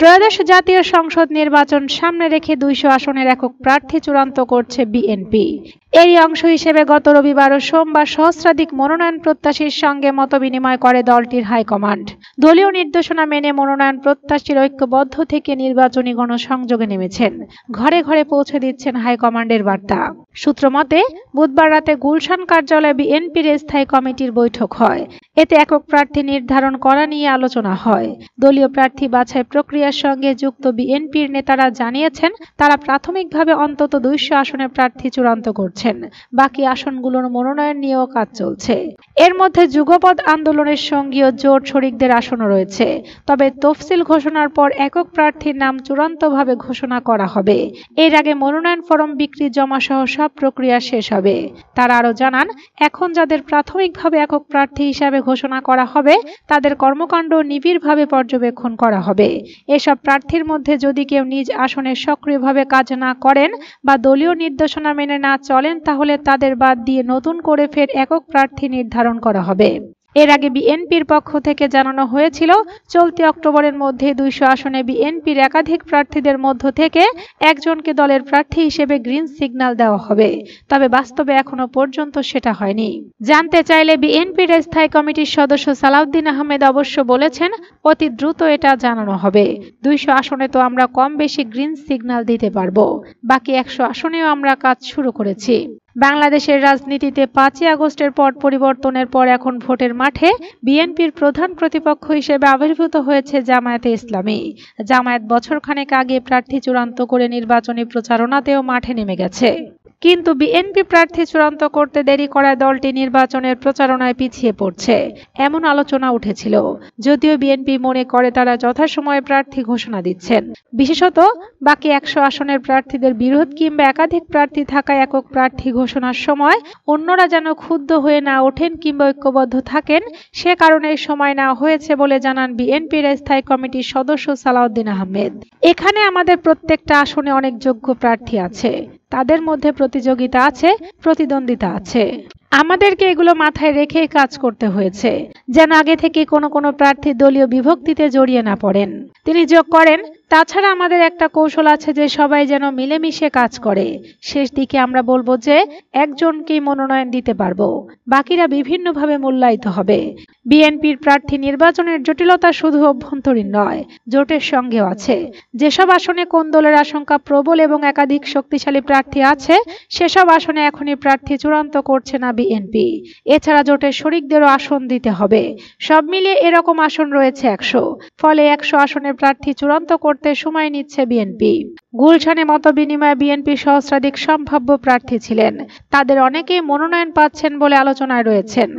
ত্রয়োদশ জাতীয় সংসদ নির্বাচন সামনে রেখে ২০০ আসনের একক প্রার্থী চূড়ান্ত করছে বিএনপি। এরই অংশ হিসেবে গত রবিবার ও সোমবার সহস্রাধিক মনোনয়ন প্রত্যাশীর সঙ্গে মতবিনিময় করে দলটির হাইকমান্ড। দলীয় নির্দেশনা মেনে মনোনয়ন প্রত্যাশীর ঐক্যবদ্ধ থেকে নির্বাচনী গণসংযোগে নেমেছেন। ঘরে ঘরে পৌঁছে দিচ্ছেন হাইকমান্ডের বার্তা। সূত্র মতে, বুধবার রাতে গুলশান কার্যালয়ে বিএনপির স্থায়ী কমিটির বৈঠক হয়। এতে একক প্রার্থী নির্ধারণ করা নিয়ে আলোচনা হয়। দলীয় প্রার্থী বাছাই প্রক্রিয়ার সঙ্গে যুক্ত বিএনপির নেতারা জানিয়েছেন, তারা প্রাথমিকভাবে অন্তত ২০০ আসনে প্রার্থী চূড়ান্ত করছেন। বাকি আসনগুলোর মনোনয়ন নিয়েও কাজ চলছে। এর মধ্যে যুগপৎ আন্দোলনের সঙ্গীয় জোট শরিকদের আসনও রয়েছে। তবে তফসিল ঘোষণার পর একক প্রার্থীর নাম চূড়ান্তভাবে ঘোষণা করা হবে। এর আগে মনোনয়ন ফরম বিক্রি জমা সহ সব প্রক্রিয়া শেষ হবে। তারা আরও জানান, এখন যাদের প্রাথমিকভাবে একক প্রার্থী হিসাবে ঘোষণা করা হবে, তাদের কর্মকাণ্ড নিবিড়ভাবে পর্যবেক্ষণ করা হবে। এসব প্রার্থীর মধ্যে যদি কেউ নিজ আসনে সক্রিয়ভাবে কাজ না করেন বা দলীয় নির্দেশনা মেনে না চলেন, তাহলে তাদের বাদ দিয়ে নতুন করে ফের একক প্রার্থী নির্ধারণ করা হবে। এর আগে বিএনপির পক্ষ থেকে জানানো হয়েছিল, চলতি অক্টোবরের মধ্যে ২০০ আসনে বিএনপির একাধিক প্রার্থীদের মধ্য থেকে একজনকে দলের প্রার্থী হিসেবে গ্রিন সিগন্যাল দেওয়া হবে। তবে বাস্তবে এখনো পর্যন্ত সেটা হয়নি। জানতে চাইলে বিএনপির স্থায়ী কমিটির সদস্য সালাউদ্দিন আহমেদ অবশ্য বলেছেন, অতি দ্রুত এটা জানানো হবে। ২০০ আসনে তো আমরা কম বেশি গ্রিন সিগন্যাল দিতে পারবো। বাকি ১০০ আসনেও আমরা কাজ শুরু করেছি। বাংলাদেশের রাজনীতিতে ৫ই আগস্টের পট পরিবর্তনের পর এখন ভোটের মাঠে বিএনপির প্রধান প্রতিপক্ষ হিসেবে আবির্ভূত হয়েছে জামায়াতে ইসলামী। জামায়াত বছরখানেক আগে প্রার্থী চূড়ান্ত করে নির্বাচনী প্রচারণাতেও মাঠে নেমে গেছে। কিন্তু বিএনপি প্রার্থী চূড়ান্ত করতে দেরি করায় দলটি নির্বাচনের প্রচারণায় পিছিয়ে পড়ছে, এমন আলোচনা উঠেছিল। যদিও বিএনপি মনে করে তারা যথাসময়ে প্রার্থী ঘোষণা দিচ্ছেন। বিশেষত বাকি ১০০ আসনের প্রার্থীদের বিরোধ কিংবা একাধিক প্রার্থী থাকায় একক প্রার্থী ঘোষণার সময় অন্যরা যেন ক্ষুব্ধ হয়ে না ওঠেন কিংবা ঐক্যবদ্ধ থাকেন, সে কারণে সময় নেওয়া হয়েছে বলে জানান বিএনপির স্থায়ী কমিটির সদস্য সালাউদ্দিন আহমেদ। এখানে আমাদের প্রত্যেকটা আসনে অনেক যোগ্য প্রার্থী আছে। তাদের মধ্যে প্রতিযোগিতা আছে, প্রতিদ্বন্দ্বিতা আছে। আমাদেরকে এগুলো মাথায় রেখেই কাজ করতে হয়েছে, যেন আগে থেকে কোনো প্রার্থী দলীয় বিভক্তিতে জড়িয়ে না পড়েন। তিনি যোগ করেন, তাছাড়া আমাদের একটা কৌশল আছে যে সবাই যেন মিলেমিশে কাজ করে। শেষ দিকে আমরা বলবো যে একজনকেই মনোনয়ন দিতে পারবো, বাকিরা বিভিন্নভাবে মূল্যায়িত হবে। বিএনপির প্রার্থী নির্বাচনের জটিলতা শুধু অভ্যন্তরীণ নয়, জোটের সঙ্গেও আছে। যেসব আসনে কোন দলের আশঙ্কা প্রবল এবং একাধিক শক্তিশালী প্রার্থী আছে, সেসব আসনে এখনই প্রার্থী চূড়ান্ত করছে না বিএনপি। এছাড়া জোটের শরিকদেরও আসন দিতে হবে। সব মিলিয়ে এরকম আসন রয়েছে ১০০। ফলে ১০০ আসনের প্রার্থী চূড়ান্ত করতে সময় নিচ্ছে বিএনপি। গুলশানে মতবিনিময়ে বিএনপির সহস্রাধিক সম্ভাব্য প্রার্থী ছিলেন। তাদের অনেকেই মনোনয়ন পাচ্ছেন বলে আলোচনায় রয়েছেন।